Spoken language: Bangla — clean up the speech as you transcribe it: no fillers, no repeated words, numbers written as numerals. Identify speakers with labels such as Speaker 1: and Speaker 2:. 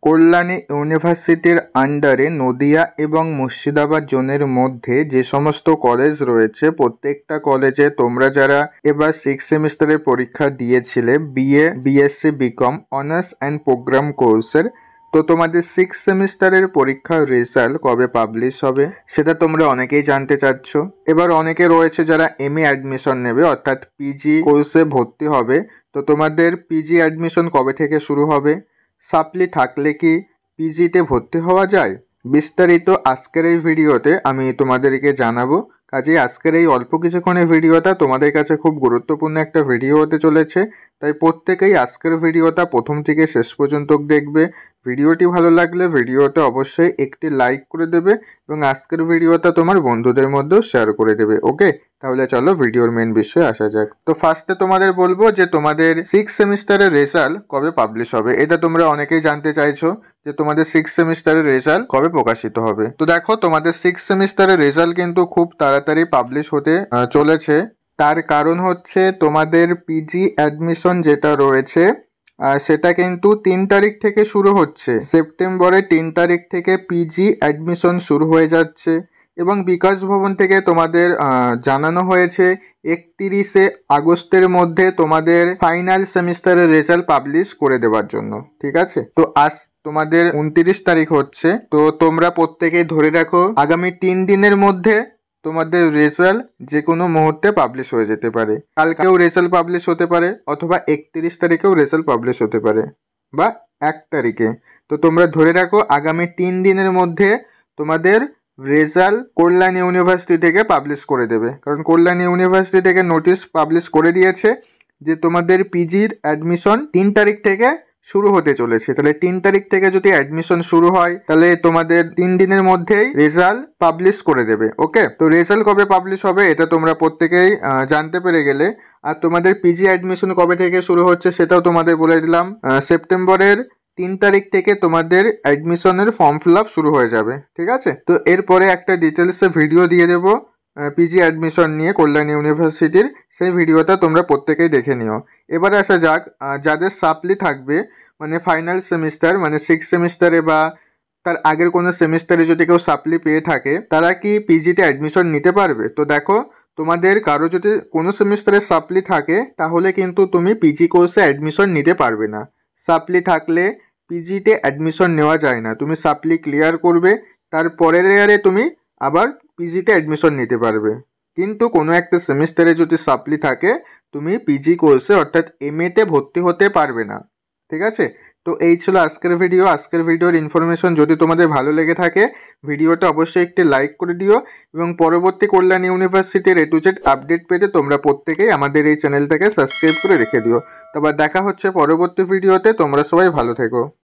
Speaker 1: কল্যাণী ইউনিভার্সিটির আন্ডারে নদিয়া এবং মুর্শিদাবাদ জোনের মধ্যে যে সমস্ত কলেজ রয়েছে, প্রত্যেকটা কলেজে তোমরা যারা এবার 6 সেমিস্টারের পরীক্ষা দিয়েছিলে BA, BSc, BCom, honours and programme কোর্সের, তো তোমাদের 6 সেমিস্টারের পরীক্ষার রেজাল্ট কবে পাবলিশ হবে সেটা তোমরা অনেকেই জানতে চাচ্ছ। এবার অনেকে রয়েছে যারা এমএ অ্যাডমিশন নেবে, অর্থাৎ পিজি কোর্সে ভর্তি হবে। তো তোমাদের পিজি অ্যাডমিশন কবে থেকে শুরু হবে, সাপ্লি থাকলে কি পিজিতে ভর্তি হওয়া যায়, বিস্তারিত আজকের এই ভিডিওতে আমি তোমাদেরকে জানাবো। কাজেই আজকের এই অল্প কিছুক্ষণের ভিডিওটা তোমাদের কাছে খুব গুরুত্বপূর্ণ একটা ভিডিও হতে চলেছে, তাই প্রত্যেকেই আজকের ভিডিওটা প্রথম থেকে শেষ পর্যন্ত দেখবে। ভিডিওটি ভালো লাগলে ভিডিওতে অবশ্যই একটি লাইক করে দেবে এবং আজকের ভিডিওটা তোমার বন্ধুদের মধ্যেও শেয়ার করে দেবে। ওকে, তাহলে চলো ভিডিওর মেন বিষয়ে আসা যাক। তো ফার্স্টে তোমাদের বলবো যে তোমাদের 6 সেমিস্টারের রেজাল্ট কবে পাবলিশ হবে, এটা তোমরা অনেকেই জানতে চাইছো যে তোমাদের 6 সেমিস্টারের রেজাল্ট কবে প্রকাশিত হবে। তো দেখো, তোমাদের 6 সেমিস্টারের রেজাল্ট কিন্তু খুব তাড়াতাড়ি পাবলিশ হতে চলেছে। তার কারণ হচ্ছে তোমাদের পিজি অ্যাডমিশন যেটা রয়েছে সেটা কিন্তু 3 তারিখ থেকে শুরু হচ্ছে। সেপ্টেম্বরের 3 তারিখ থেকে পিজি অ্যাডমিশন শুরু হয়ে যাচ্ছে এবং বিকাশ ভবন থেকে তোমাদের জানানো হয়েছে 31শে আগস্টের মধ্যে তোমাদের ফাইনাল সেমিস্টারের রেজাল্ট পাবলিশ করে দেওয়ার জন্য। ঠিক আছে, তো আজ তোমাদের 29 তারিখ হচ্ছে, তো তোমরা প্রত্যেকেই ধরে রাখো আগামী 3 দিনের মধ্যে তোমাদের রেজাল্ট যে কোনো মুহূর্তে পাবলিশ হয়ে যেতে পারে। কালকেও রেজাল্ট পাবলিশ হতে পারে অথবা 31 তারিখেও রেজাল্ট পাবলিশ হতে পারে বা 1 তারিখে। তো তোমরা ধরে রাখো আগামী 3 দিনের মধ্যে তোমাদের রেজাল্ট কল্যাণী ইউনিভার্সিটি থেকে পাবলিশ করে দেবে, কারণ কল্যাণী ইউনিভার্সিটি থেকে নোটিশ পাবলিশ করে দিয়েছে যে তোমাদের পিজির অ্যাডমিশন 3 তারিখ থেকে শুরু হতে চলেছে। তাহলে 3 তারিখ থেকে যদি অ্যাডমিশন শুরু হয় তাহলে তোমাদের 3 দিনের মধ্যেই রেজাল্ট পাবলিশ করে দেবে। ওকে, তো রেজাল্ট কবে পাবলিশ হবে এটা তোমরা প্রত্যেকেই জানতে পেরে গেলে। আর তোমাদের পিজি অ্যাডমিশন কবে থেকে শুরু হচ্ছে সেটাও তোমাদের বলে দিলাম, সেপ্টেম্বরের 3 তারিখ থেকে তোমাদের অ্যাডমিশনের ফর্ম ফিল আপ শুরু হয়ে যাবে। ঠিক আছে, তো এরপরে একটা ডিটেলসে ভিডিও দিয়ে দেবো পিজি অ্যাডমিশন নিয়ে কল্যাণী ইউনিভার্সিটির, সেই ভিডিওটা তোমরা প্রত্যেকেই দেখে নিও। এবার আসা যাক যাদের সাপ্লি থাকবে, মানে ফাইনাল সেমিস্টার, মানে 6 সেমিস্টারে বা তার আগের কোনো সেমিস্টারে যদি কেউ সাপ্লি পেয়ে থাকে তারা কি পিজিতে অ্যাডমিশন নিতে পারবে। তো দেখো, তোমাদের কারো যদি কোনো সেমিস্টারে সাপ্লি থাকে তাহলে কিন্তু তুমি পিজি কোর্সে অ্যাডমিশন নিতে পারবে না। সাপ্লি থাকলে পিজিতে অ্যাডমিশন নেওয়া যায় না। তুমি সাপ্লি ক্লিয়ার করবে, তার পরের ইয়ারে তুমি আবার পিজিতে অ্যাডমিশন নিতে পারবে। কিন্তু কোনো একটা সেমিস্টারে যদি সাপ্লি থাকে তুমি পিজি কোর্সে অর্থাৎ এমএতে ভর্তি হতে পারবে না। ঠিক আছে, তো এই ছিল আজকের ভিডিও। আজকের ভিডিওর ইনফরমেশন যদি তোমাদের ভালো লেগে থাকে ভিডিওটা অবশ্যই একটি লাইক করে দিও এবং পরবর্তী কল্যাণী ইউনিভার্সিটির A to Z আপডেট পেতে তোমরা প্রত্যেকেই আমাদের এই চ্যানেলটাকে সাবস্ক্রাইব করে রেখে দিও। তারপর দেখা হচ্ছে পরবর্তী ভিডিওতে। তোমরা সবাই ভালো থেকো।